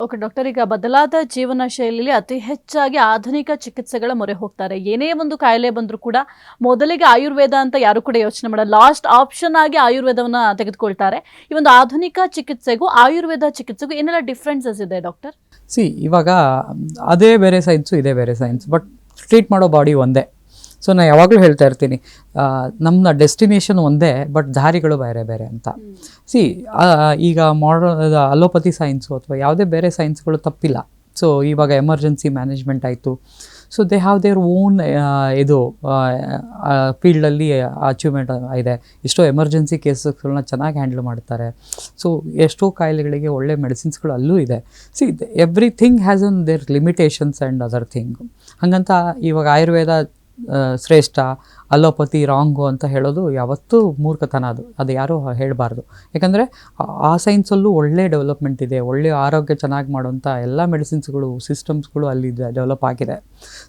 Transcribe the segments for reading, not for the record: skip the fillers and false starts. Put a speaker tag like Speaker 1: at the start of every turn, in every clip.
Speaker 1: Okay doctor, ಈಗ ಬದಲಾದ ಜೀವನ ಶೈಲಿಯಲ್ಲಿ ಅತಿ ಹೆಚ್ಚಾಗಿ ಆಧುನಿಕ ಚಿಕಿತ್ಸೆಗಳ ಮೊರೆ ಹೋಗ್ತಾರೆ. ಏನೇ ಒಂದು ಕಾಯಿಲೆ ಬಂದರೂ ಕೂಡ ಮೊದಲಿಗೆ ಆಯುರ್ವೇದ ಅಂತ ಯಾರು ಕೂಡ ಯೋಚನೆ ಮಾಡಲ್ಲ. ಲಾಸ್ಟ್ ಆಪ್ಷನ್ ಆಗಿ ಆಯುರ್ವೇದವನ್ನ ತೆಗೆದುಕೊಳ್ತಾರೆ. ಈ ಒಂದು ಆಧುನಿಕ ಚಿಕಿತ್ಸೆಗೂ ಆಯುರ್ವೇದ ಚಿಕಿತ್ಸೆಗೂ ಏನೆಲ್ಲ ಡಿಫ್ರೆನ್ಸಸ್ ಇದೆ ಡಾಕ್ಟರ್?
Speaker 2: ಇವಾಗ ಅದೇ ಬೇರೆ ಸೈನ್ಸು ಇದೇ ಬೇರೆ ಸೈನ್ಸ್, ಬಟ್ ಟ್ರೀಟ್ ಮಾಡೋ ಬಾಡಿ ಒಂದೇ. ಸೊ ನಾನು ಯಾವಾಗಲೂ ಹೇಳ್ತಾ ಇರ್ತೀನಿ, ನಮ್ಮ ಡೆಸ್ಟಿನೇಷನ್ ಒಂದೇ, ಬಟ್ ದಾರಿಗಳು ಬೇರೆ ಬೇರೆ ಅಂತ. ಈಗ ಅಲೋಪತಿ ಸೈನ್ಸು ಅಥವಾ ಯಾವುದೇ ಬೇರೆ ಸೈನ್ಸ್ಗಳು ತಪ್ಪಿಲ್ಲ. ಸೊ ಇವಾಗ ಎಮರ್ಜೆನ್ಸಿ ಮ್ಯಾನೇಜ್ಮೆಂಟ್ ಆಯಿತು. So they have their own ಫೀಲ್ಡಲ್ಲಿ ಅಚೀವ್ಮೆಂಟ್ ಇದೆ. ಎಷ್ಟೋ ಎಮರ್ಜೆನ್ಸಿ ಕೇಸಸ್ಗಳನ್ನ ಚೆನ್ನಾಗಿ ಹ್ಯಾಂಡಲ್ ಮಾಡ್ತಾರೆ. ಸೊ ಎಷ್ಟೋ ಕಾಯಿಲೆಗಳಿಗೆ ಒಳ್ಳೆ ಮೆಡಿಸಿನ್ಸ್ಗಳು ಅಲ್ಲೂ ಇದೆ. Everything has on their limitations and other thing. ಹಾಗಂತ ಇವಾಗ ಆಯುರ್ವೇದ ಶ್ರೇಷ್ಠ, ಅಲೋಪತಿ ರಾಂಗು ಅಂತ ಹೇಳೋದು ಯಾವತ್ತೂ ಮೂರ್ಖತನ. ಅದು ಯಾರೂ ಹೇಳಬಾರ್ದು. ಯಾಕಂದರೆ ಆ ಸೈನ್ಸಲ್ಲೂ ಒಳ್ಳೆ ಡೆವಲಪ್ಮೆಂಟ್ ಇದೆ. ಒಳ್ಳೆಯ ಆರೋಗ್ಯ ಚೆನ್ನಾಗಿ ಮಾಡುವಂಥ ಎಲ್ಲ ಮೆಡಿಸಿನ್ಸ್ಗಳು, ಸಿಸ್ಟಮ್ಸ್ಗಳು ಅಲ್ಲಿ ಡೆವಲಪ್ ಆಗಿದೆ.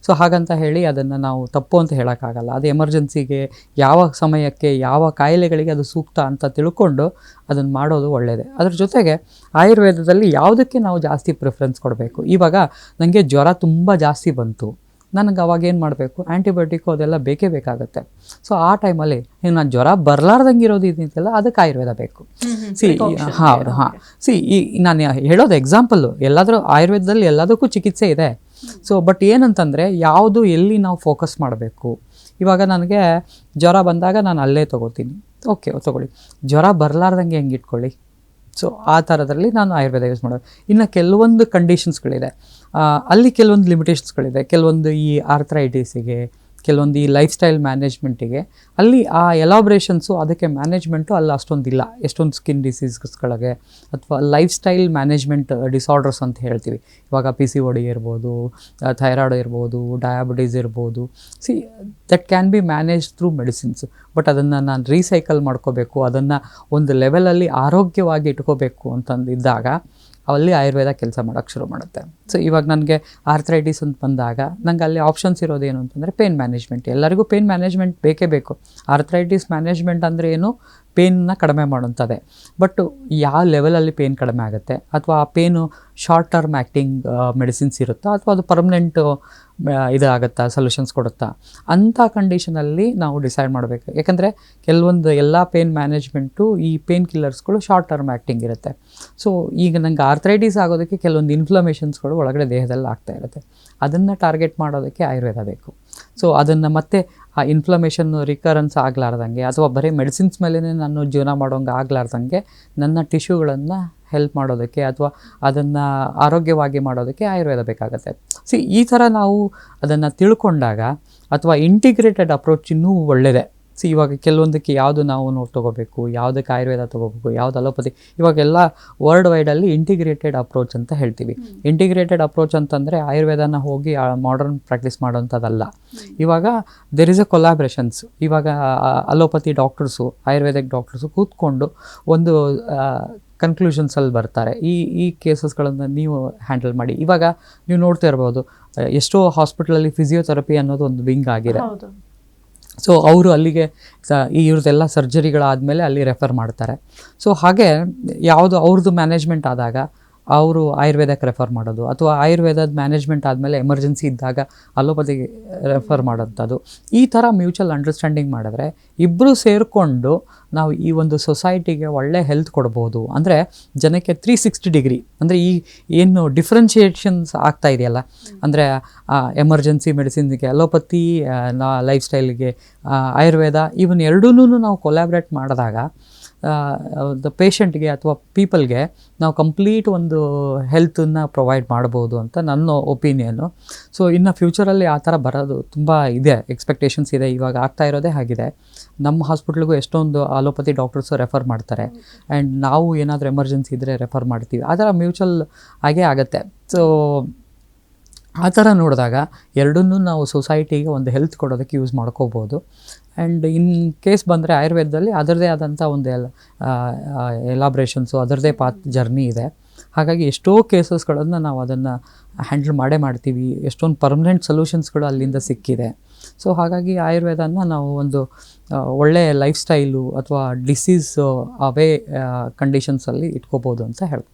Speaker 2: ಸೊ ಹಾಗಂತ ಹೇಳಿ ಅದನ್ನು ನಾವು ತಪ್ಪು ಅಂತ ಹೇಳೋಕ್ಕಾಗಲ್ಲ. ಅದು ಎಮರ್ಜೆನ್ಸಿಗೆ, ಯಾವ ಸಮಯಕ್ಕೆ, ಯಾವ ಕಾಯಿಲೆಗಳಿಗೆ ಅದು ಸೂಕ್ತ ಅಂತ ತಿಳ್ಕೊಂಡು ಅದನ್ನು ಮಾಡೋದು ಒಳ್ಳೆಯದೇ. ಅದ್ರ ಜೊತೆಗೆ ಆಯುರ್ವೇದದಲ್ಲಿ ಯಾವುದಕ್ಕೆ ನಾವು ಜಾಸ್ತಿ ಪ್ರಿಫರೆನ್ಸ್ ಕೊಡಬೇಕು. ಇವಾಗ ನನಗೆ ಜ್ವರ ತುಂಬ ಜಾಸ್ತಿ ಬಂತು, ನನಗೆ ಅವಾಗ ಏನು ಮಾಡಬೇಕು? ಆ್ಯಂಟಿಬಯೋಟಿಕ್ಕು ಅದೆಲ್ಲ ಬೇಕೇ ಬೇಕಾಗುತ್ತೆ. ಸೊ ಆ ಟೈಮಲ್ಲಿ ನಾನು ಜ್ವರ ಬರಲಾರ್ದಂಗೆ ಇರೋದು ಇದೆಯಲ್ಲ, ಅದಕ್ಕೆ ಆಯುರ್ವೇದ ಬೇಕು. ಹೌದು. ನಾನು ಹೇಳೋದು ಎಕ್ಸಾಂಪಲ್ಲು. ಎಲ್ಲಾದರೂ ಆಯುರ್ವೇದದಲ್ಲಿ ಎಲ್ಲದಕ್ಕೂ ಚಿಕಿತ್ಸೆ ಇದೆ. ಸೊ ಬಟ್ ಏನಂತಂದರೆ ಯಾವುದು ಎಲ್ಲಿ ನಾವು ಫೋಕಸ್ ಮಾಡಬೇಕು. ಇವಾಗ ನನಗೆ ಜ್ವರ ಬಂದಾಗ ನಾನು ಅಲ್ಲೇ ತೊಗೋತೀನಿ, ಓಕೆ ತೊಗೊಳ್ಳಿ. ಜ್ವರ ಬರಲಾರ್ದಂಗೆ ಹೆಂಗೆ ಇಟ್ಕೊಳ್ಳಿ. ಸೊ ಆ ಥರದಲ್ಲಿ ನಾನು ಆಯುರ್ವೇದ ಯೂಸ್ ಮಾಡೋದು. ಇನ್ನು ಕೆಲವೊಂದು ಕಂಡೀಷನ್ಸ್ಗಳಿದೆ, ಅಲ್ಲಿ ಕೆಲವೊಂದು ಲಿಮಿಟೇಷನ್ಸ್ಗಳಿದೆ. ಕೆಲವೊಂದು ಈ ಆರ್ಥ್ರೈಟಿಸಿಗೆ, ಕೆಲವೊಂದು ಈ ಲೈಫ್ ಸ್ಟೈಲ್ ಮ್ಯಾನೇಜ್ಮೆಂಟಿಗೆ ಅಲ್ಲಿ ಆ ಎಲಾಬ್ರೇಷನ್ಸು, ಅದಕ್ಕೆ ಮ್ಯಾನೇಜ್ಮೆಂಟು ಅಲ್ಲಿ ಅಷ್ಟೊಂದಿಲ್ಲ. ಎಷ್ಟೊಂದು ಸ್ಕಿನ್ ಡಿಸೀಸ್ಗಳಿಗೆ ಅಥವಾ ಲೈಫ್ ಸ್ಟೈಲ್ ಮ್ಯಾನೇಜ್ಮೆಂಟ್ ಡಿಸಾರ್ಡರ್ಸ್ ಅಂತ ಹೇಳ್ತೀವಿ. ಇವಾಗ PCOD ಇರ್ಬೋದು, ಥೈರಾಯ್ಡ್ ಇರ್ಬೋದು, ಡಯಾಬಿಟೀಸ್ ಇರ್ಬೋದು. That can be manage through medicines. But ಅದನ್ನು ನಾನು ರೀಸೈಕಲ್ ಮಾಡ್ಕೋಬೇಕು, ಅದನ್ನು ಒಂದು ಲೆವೆಲಲ್ಲಿ ಆರೋಗ್ಯವಾಗಿ ಇಟ್ಕೋಬೇಕು ಅಂತಂದಿದ್ದಾಗ ಅಲ್ಲಿ ಆಯುರ್ವೇದ ಕೆಲಸ ಮಾಡೋಕ್ಕೆ ಶುರು ಮಾಡುತ್ತೆ. ಸೊ ಇವಾಗ ನನಗೆ ಆರ್ಥ್ರೈಟಿಸ್ ಅಂತ ಬಂದಾಗ ನಂಗೆ ಅಲ್ಲಿ ಆಪ್ಷನ್ಸ್ ಇರೋದೇನು ಅಂತಂದರೆ ಪೇನ್ ಮ್ಯಾನೇಜ್ಮೆಂಟ್. ಎಲ್ಲರಿಗೂ ಪೇನ್ ಮ್ಯಾನೇಜ್ಮೆಂಟ್ ಬೇಕೇ ಬೇಕು. ಆರ್ಥ್ರೈಟಿಸ್ ಮ್ಯಾನೇಜ್ಮೆಂಟ್ ಅಂದರೆ ಏನು? ಪೇನ್ನ ಕಡಿಮೆ ಮಾಡುತ್ತದೆ. ಬಟ್ ಯಾವ ಲೆವೆಲಲ್ಲಿ ಪೇನ್ ಕಡಿಮೆ ಆಗುತ್ತೆ, ಅಥವಾ ಆ pain short term acting medicines ಇರುತ್ತಾ, ಅಥವಾ ಅದು ಪರ್ಮನೆಂಟು ಇದಾಗುತ್ತಾ, ಸೊಲ್ಯೂಷನ್ಸ್ ಕೊಡುತ್ತಾ, ಅಂಥ ಕಂಡೀಷನಲ್ಲಿ ನಾವು ಡಿಸೈಡ್ ಮಾಡಬೇಕು. ಯಾಕಂದರೆ ಕೆಲವೊಂದು ಎಲ್ಲ ಪೇನ್ ಮ್ಯಾನೇಜ್ಮೆಂಟು, ಈ ಪೇನ್ ಕಿಲ್ಲರ್ಸ್ಗಳು ಶಾರ್ಟ್ ಟರ್ಮ್ ಆ್ಯಕ್ಟಿಂಗ್ ಇರುತ್ತೆ. ಸೊ ಈಗ ನಂಗೆ ಆರ್ಥ್ರೈಟಿಸ್ ಆಗೋದಕ್ಕೆ ಕೆಲವೊಂದು ಇನ್ಫ್ಲಮೇಷನ್ಸ್ಗಳು ಒಳಗಡೆ ದೇಹದಲ್ಲಿ ಆಗ್ತಾ ಇರುತ್ತೆ. ಅದನ್ನು ಟಾರ್ಗೆಟ್ ಮಾಡೋದಕ್ಕೆ ಆಯುರ್ವೇದ ಬೇಕು. ಸೊ ಅದನ್ನು ಮತ್ತೆ ಆ ಇನ್ಫ್ಲಮೇಷನ್ ರಿಕರೆನ್ಸ್ ಆಗಲಾರ್ದಂಗೆ, ಅಥವಾ ಬರೀ ಮೆಡಿಸಿನ್ಸ್ ಮೇಲೇ ನಾನು ಜೀವನ ಮಾಡೋಂಗೆ ಆಗಲಾರ್ದಂಗೆ ನನ್ನ ಟಿಶ್ಯೂಗಳನ್ನು ಹೆಲ್ಪ್ ಮಾಡೋದಕ್ಕೆ, ಅಥವಾ ಅದನ್ನು ಆರೋಗ್ಯವಾಗಿ ಮಾಡೋದಕ್ಕೆ ಆಯುರ್ವೇದ ಬೇಕಾಗುತ್ತೆ. ಈ ಥರ ನಾವು ಅದನ್ನು ತಿಳ್ಕೊಂಡಾಗ, ಅಥವಾ ಇಂಟಿಗ್ರೇಟೆಡ್ ಅಪ್ರೋಚ್ ಇನ್ನೂ ಒಳ್ಳೆಯದೇ. ಇವಾಗ ಕೆಲವೊಂದಕ್ಕೆ ಯಾವುದು ನಾವು ತೊಗೋಬೇಕು, ಯಾವುದಕ್ಕೆ ಆಯುರ್ವೇದ ತೊಗೋಬೇಕು, ಯಾವುದು ಅಲೋಪತಿ. ಇವಾಗೆಲ್ಲ ವರ್ಲ್ಡ್ ವೈಡಲ್ಲಿ ಇಂಟಿಗ್ರೇಟೆಡ್ ಅಪ್ರೋಚ್ ಅಂತ ಹೇಳ್ತೀವಿ. ಇಂಟಿಗ್ರೇಟೆಡ್ ಅಪ್ರೋಚ್ ಅಂತಂದರೆ ಆಯುರ್ವೇದನ ಹೋಗಿ ಮಾಡರ್ನ್ ಪ್ರಾಕ್ಟೀಸ್ ಮಾಡೋಂಥದ್ದಲ್ಲ. ಇವಾಗ ದೆರ್ ಇಸ್ ಅ ಕೊಲಾಬ್ರೇಷನ್ಸ್. ಇವಾಗ ಅಲೋಪತಿ ಡಾಕ್ಟರ್ಸು, ಆಯುರ್ವೇದಿಕ್ ಡಾಕ್ಟರ್ಸು ಕೂತ್ಕೊಂಡು ಒಂದು ಕನ್ಕ್ಲೂಷನ್ಸಲ್ಲಿ ಬರ್ತಾರೆ. ಈ ಕೇಸಸ್ಗಳನ್ನು ನೀವು ಹ್ಯಾಂಡಲ್ ಮಾಡಿ. ಇವಾಗ ನೀವು ನೋಡ್ತಾ ಇರ್ಬೋದು, ಎಷ್ಟೋ ಹಾಸ್ಪಿಟಲಲ್ಲಿ ಫಿಸಿಯೋಥೆರಪಿ ಅನ್ನೋದು ಒಂದು ವಿಂಗ್ ಆಗಿದೆ. ಸೊ ಅವರು ಅಲ್ಲಿಗೆ ಇವ್ರದ್ದೆಲ್ಲ ಸರ್ಜರಿಗಳಾದಮೇಲೆ ಅಲ್ಲಿ ರೆಫರ್ ಮಾಡ್ತಾರೆ. ಸೊ ಹಾಗೆ ಯಾವುದು ಅವ್ರದ್ದು ಮ್ಯಾನೇಜ್ಮೆಂಟ್ ಆದಾಗ ಅವರು ಆಯುರ್ವೇದಕ್ಕೆ ರೆಫರ್ ಮಾಡೋದು, ಅಥವಾ ಆಯುರ್ವೇದದ ಮ್ಯಾನೇಜ್ಮೆಂಟ್ ಆದಮೇಲೆ ಎಮರ್ಜೆನ್ಸಿ ಇದ್ದಾಗ ಅಲೋಪತಿಗೆ ರೆಫರ್ ಮಾಡೋಂಥದ್ದು. ಈ ಥರ ಮ್ಯೂಚುವಲ್ ಅಂಡರ್ಸ್ಟ್ಯಾಂಡಿಂಗ್ ಮಾಡಿದ್ರೆ ಇಬ್ಬರು ಸೇರಿಕೊಂಡು ನಾವು ಈ ಒಂದು ಸೊಸೈಟಿಗೆ ಒಳ್ಳೆ ಹೆಲ್ತ್ ಕೊಡ್ಬೋದು. ಅಂದರೆ ಜನಕ್ಕೆ 360 ಡಿಗ್ರಿ, ಅಂದರೆ ಈ ಏನು ಡಿಫ್ರೆನ್ಷಿಯೇಷನ್ಸ್ ಆಗ್ತಾ ಇದೆಯಲ್ಲ, ಅಂದರೆ ಎಮರ್ಜೆನ್ಸಿ ಮೆಡಿಸಿನ್ಗೆ ಅಲೋಪತಿ, ಲೈಫ್ ಸ್ಟೈಲ್ಗೆ ಆಯುರ್ವೇದ, ಇವನ್ ಎರಡೂ ನಾವು ಕೊಲ್ಯಾಬ್ರೇಟ್ ಮಾಡಿದಾಗ ದ ಪೇಷಂಟ್ಗೆ ಅಥವಾ ಪೀಪಲ್ಗೆ ನಾವು ಕಂಪ್ಲೀಟ್ ಒಂದು ಹೆಲ್ತನ್ನು ಪ್ರೊವೈಡ್ ಮಾಡ್ಬೋದು ಅಂತ ನನ್ನ ಒಪಿನಿಯನ್ನು. ಸೊ ಇನ್ನು ಫ್ಯೂಚರಲ್ಲಿ ಆ ಥರ ಬರೋದು ತುಂಬ ಇದೆ, ಎಕ್ಸ್ಪೆಕ್ಟೇಷನ್ಸ್ ಇದೆ. ಇವಾಗ ಆಗ್ತಾ ಇರೋದೇ ಹಾಗಿದೆ. ನಮ್ಮ ಹಾಸ್ಪಿಟ್ಲಿಗೂ ಎಷ್ಟೊಂದು ಅಲೋಪತಿ ಡಾಕ್ಟರ್ಸು ರೆಫರ್ ಮಾಡ್ತಾರೆ, ಆ್ಯಂಡ್ ನಾವು ಏನಾದರೂ ಎಮರ್ಜೆನ್ಸಿ ಇದ್ದರೆ ರೆಫರ್ ಮಾಡ್ತೀವಿ. ಆ ಥರ ಮ್ಯೂಚುವಲ್ ಆಗೇ ಆಗುತ್ತೆ. ಸೊ ಆ ಥರ ನೋಡಿದಾಗ ಎರಡನ್ನೂ ನಾವು ಸೊಸೈಟಿಗೆ ಒಂದು ಹೆಲ್ತ್ ಕೊಡೋದಕ್ಕೆ ಯೂಸ್ ಮಾಡ್ಕೋಬೋದು. ಆ್ಯಂಡ್ ಇನ್ ಕೇಸ್ ಬಂದರೆ ಆಯುರ್ವೇದದಲ್ಲಿ ಅದರದೇ ಆದಂಥ ಒಂದು ಎಲಾಬ್ರೇಷನ್ಸು, ಅದರದೇ ಜರ್ನಿ ಇದೆ. ಹಾಗಾಗಿ ಎಷ್ಟೋ ಕೇಸಸ್ಗಳನ್ನು ನಾವು ಅದನ್ನು ಹ್ಯಾಂಡಲ್ ಮಾಡ್ತೀವಿ. ಎಷ್ಟೊಂದು ಪರ್ಮನೆಂಟ್ ಸೊಲ್ಯೂಷನ್ಸ್ಗಳು ಅಲ್ಲಿಂದ ಸಿಕ್ಕಿದೆ. ಸೊ ಹಾಗಾಗಿ ಆಯುರ್ವೇದನ ನಾವು ಒಂದು ಒಳ್ಳೆಯ ಲೈಫ್ ಸ್ಟೈಲು ಅಥವಾ ಡಿಸೀಸ್ ಅವೇ ಕಂಡೀಷನ್ಸಲ್ಲಿ ಇಟ್ಕೋಬೋದು ಅಂತ ಹೇಳ್ಬೋದು.